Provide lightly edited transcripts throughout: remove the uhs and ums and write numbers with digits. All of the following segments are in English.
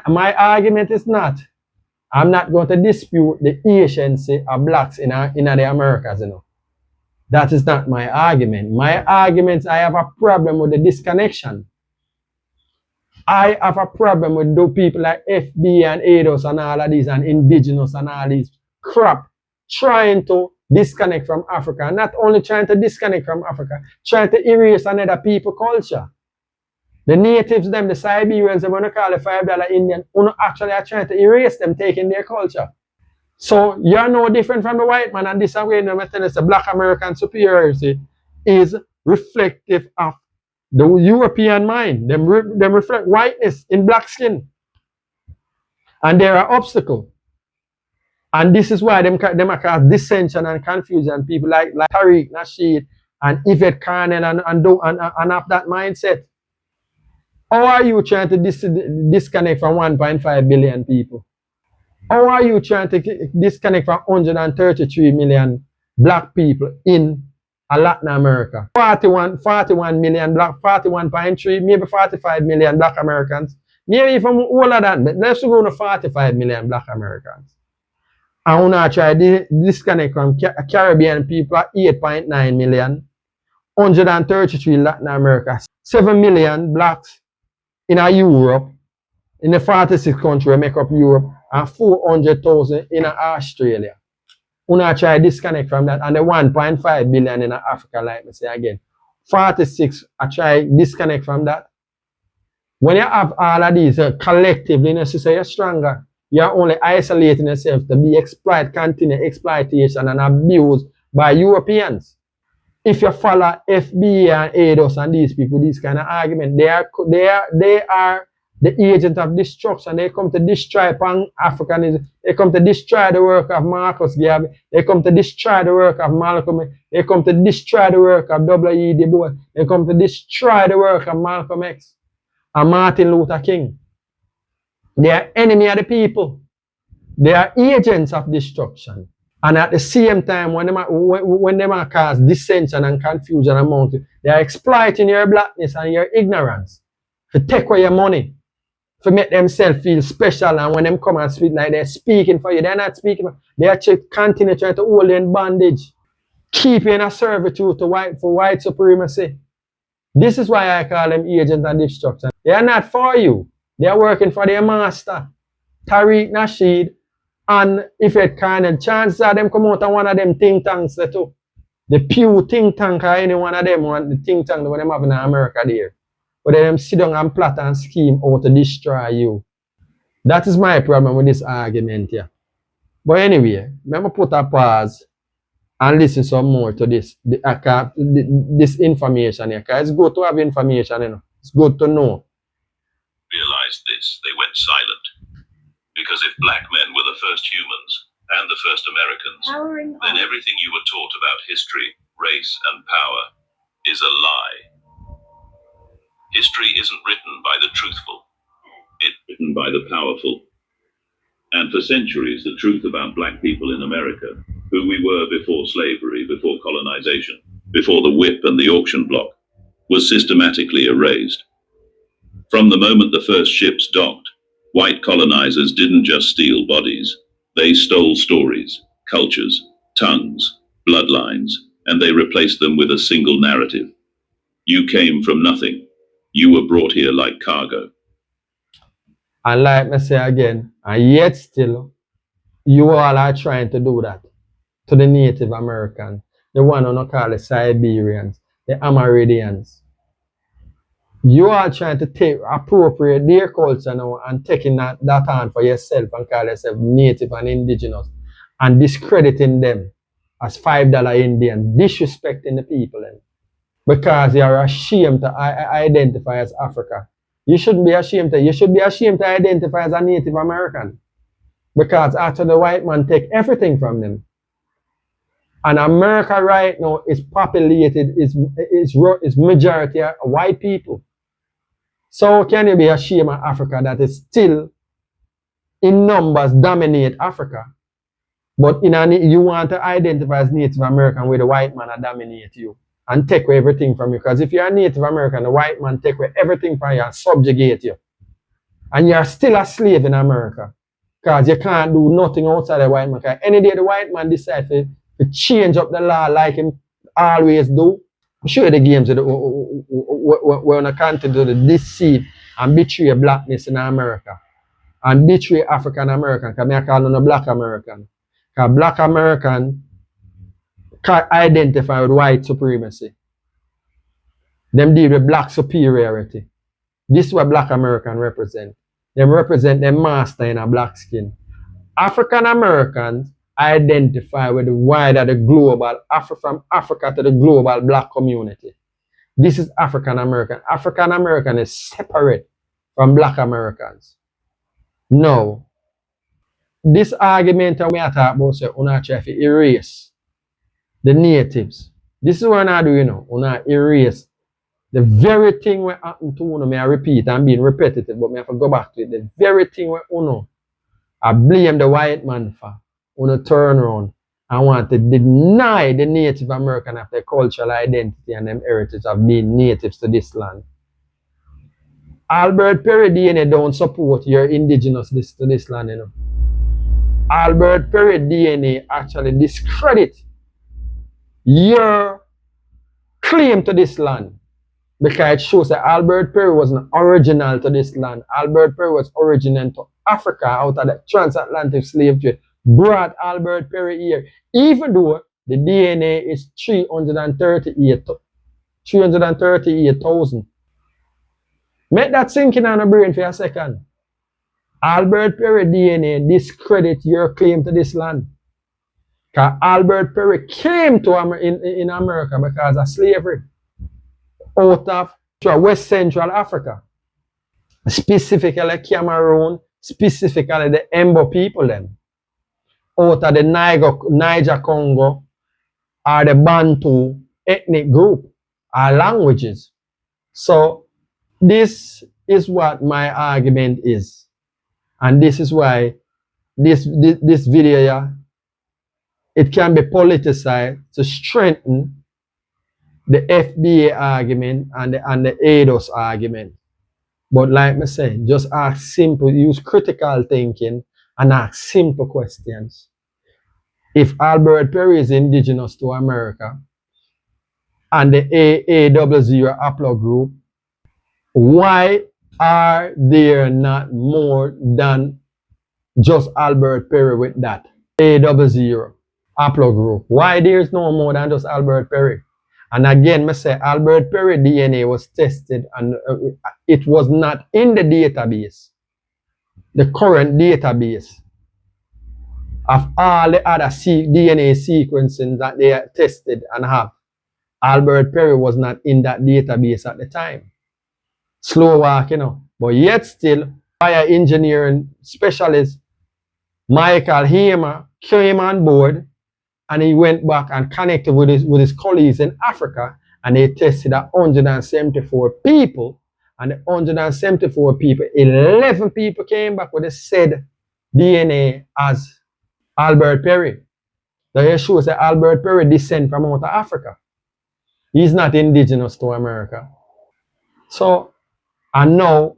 My argument is not, I'm not going to dispute the anciency of blacks in the Americas, you know. That is not my argument. My argument is I have a problem with the disconnection. I have a problem with those people like FB and ADOS and all of these and indigenous and all these crap trying to disconnect from Africa. Not only trying to disconnect from Africa, trying to erase another people culture. The natives, them, the Siberians, they want to call the $5 Indian, who actually are trying to erase them, taking their culture. So you're no different from the white man, and this way, I'm telling you, the black American superiority is reflective of the European mind. Them reflect whiteness in black skin. And they're an obstacle. And this is why them cause dissension and confusion. People like Tariq Nasheed and Yvette Carnell and have that mindset. How are you trying to disconnect from 1.5 billion people? How are you trying to disconnect from 133 million black people in Latin America? 41 million black, 41.3, maybe 45 million black Americans. Maybe even older than that. Let's go to 45 million black Americans. And we now try to disconnect from Caribbean people at 8.9 million, 133 Latin America, 7 million blacks in Europe, in the 46 countries make up Europe, and 400,000 in Australia. We now try to disconnect from that, and the 1.5 billion in Africa, like me say again. 46, I try to disconnect from that. When you have all of these collectively, you say you're stronger. You're only isolating yourself to be continued exploitation and abused by Europeans. If you follow FB and ADOS and these people, these kind of argument, they are the agent of destruction. They come to destroy Pan-Africanism. They come to destroy the work of Marcus Garvey. They come to destroy the work of Malcolm X. They come to destroy the work of W.E. Du Bois. They come to destroy the work of Malcolm X and Martin Luther King. They are enemy of the people. They are agents of destruction. And at the same time, when they cause dissension and confusion among you, they are exploiting your blackness and your ignorance to take away your money, to make themselves feel special. And when they come and speak, like they're speaking for you, they're not speaking for you. They actually continue trying to hold you in bondage, keep you in a servitude for white supremacy. This is why I call them agents of destruction. They are not for you. They are working for their master, Tariq Nasheed and Yvette Carnell. Chances are them come out of one of them think tanks there too. The Pew think tank or any one of them, the think tank that them have in America there. But they them sit down and plot and scheme how to destroy you. That is my problem with this argument here. But anyway, let me put a pause and listen some more to this information here. Because it's good to have information, you know. It's good to know. Realized this, they went silent. Because if black men were the first humans and the first Americans, then everything you were taught about history, race, and power is a lie. History isn't written by the truthful. It's written by the powerful. And for centuries, the truth about black people in America, who we were before slavery, before colonization, before the whip and the auction block, was systematically erased. From the moment the first ships docked, white colonizers didn't just steal bodies. They stole stories, cultures, tongues, bloodlines, and they replaced them with a single narrative. You came from nothing. You were brought here like cargo. And like I say again, and yet still, you all are trying to do that to the Native Americans, the one who not call the Siberians, the Amerindians. You are trying to appropriate their culture now and taking that on for yourself and call yourself Native and Indigenous and discrediting them as $5 Indians, disrespecting the people then. Because you are ashamed to identify as Africa. You shouldn't be ashamed you should be ashamed to identify as a Native American. Because after the white man take everything from them. And America right now is populated, is majority of white people. So can you be ashamed of Africa that is still in numbers dominate Africa? But you want to identify as Native American where the white man dominate you and take away everything from you. Because if you're a Native American, the white man take away everything from you and subjugate you. And you're still a slave in America. Because you can't do nothing outside the white man. Because any day the white man decides to change up the law like him always do, I'm sure the games we're on a continent to deceive and betray blackness in America. And betray African American. Because I call them a black American. Because black American can't identify with white supremacy. Them deal with black superiority. This is what black American represent. Them represent their master in a black skin. African Americans identify with the wider the global, from Africa to the global black community. This is African American. African American is separate from black Americans. No. This argument we are talking about, say, we try to erase the natives. This is what I do, we erase the very thing we happen to Uno. May I repeat, I'm being repetitive, but I have to go back to it. The very thing we Uno, I blame the white man for. Uno turn around and want to deny the Native American of their cultural identity and their heritage of being natives to this land. Albert Perry DNA don't support your indigenousness to this land, Albert Perry DNA actually discredit your claim to this land. Because it shows that Albert Perry wasn't original to this land. Albert Perry was original to Africa out of the transatlantic slave trade. Brought Albert Perry here. Even though the DNA is 338,000. Make that sink in on the brain for a second. Albert Perry DNA discredit your claim to this land. Because Albert Perry came to in America because of slavery. Out of West Central Africa, specifically Cameroon, specifically the Embo people then, out of the Niger Congo, or the Bantu ethnic group, or languages. So this is what my argument is. And this is why this video, it can be politicized to strengthen the FBA argument and the ADOS argument. But like I said, just ask simple, use critical thinking and ask simple questions. If Albert Perry is indigenous to America and the AA00 Aplo group, why are there not more than just Albert Perry with that? A00 Aplo group. Why there's no more than just Albert Perry? And again, I say Albert Perry DNA was tested and it was not in the database, the current database of all the other DNA sequencing that they tested and have. Albert Perry was not in that database at the time. Slow walk, But yet still, bioengineering specialist Michael Hamer came on board. And he went back and connected with his colleagues in Africa, and they tested 174 people. And the 174 people, 11 people came back with the said DNA as Albert Perry. That shows that Albert Perry descends from out of Africa. He's not indigenous to America. So, and now,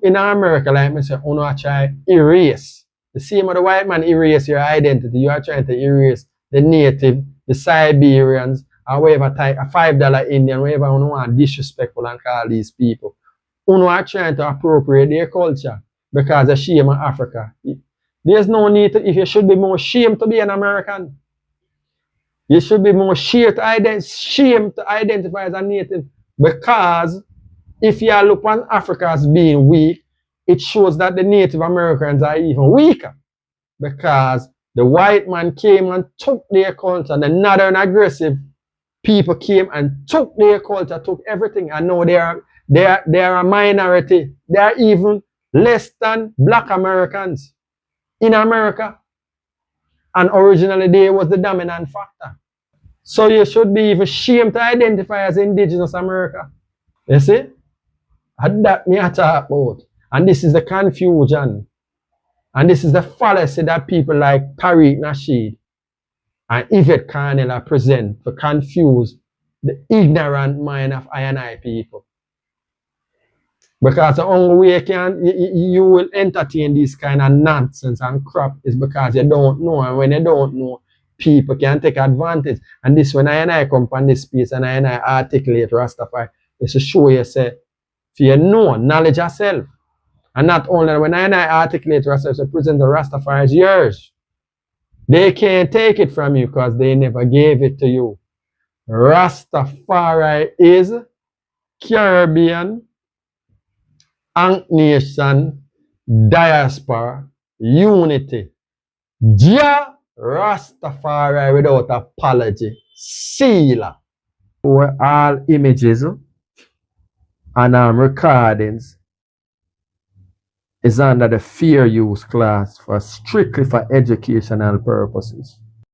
in America, like I said, I try erase. The same as the white man erase your identity, you are trying to erase the native, the Siberians, or whatever type, a $5 Indian, whatever you want disrespectful and call these people. You are trying to appropriate their culture because of shame of Africa. There's no need to, if you should be more ashamed to be an American. You should be more ashamed to identify as a native, because if you look on Africa as being weak, it shows that the Native Americans are even weaker, because the white man came and took their culture. The northern aggressive people came and took their culture, took everything, and now they are a minority. They are even less than black Americans in America. And originally they was the dominant factor. So you should be even ashamed to identify as indigenous America. You see? And that me I talk about. And this is the confusion. And this is the fallacy that people like Tariq Nasheed and Yvette Carnella present to confuse the ignorant mind of I&I people. Because the only way you will entertain this kind of nonsense and crap is because you don't know. And when you don't know, people can take advantage. And this when I come on this space and I articulate Rastafari, is to show you say, if you know, knowledge yourself. And not only when I articulate Rastafari, so present the Rastafari is yours. They can't take it from you because they never gave it to you. Rastafari is Caribbean, Ankh Nation, diaspora, unity. Jah Rastafari without apology. Sealer. For all images and recordings is under the fair use class for strictly for educational purposes.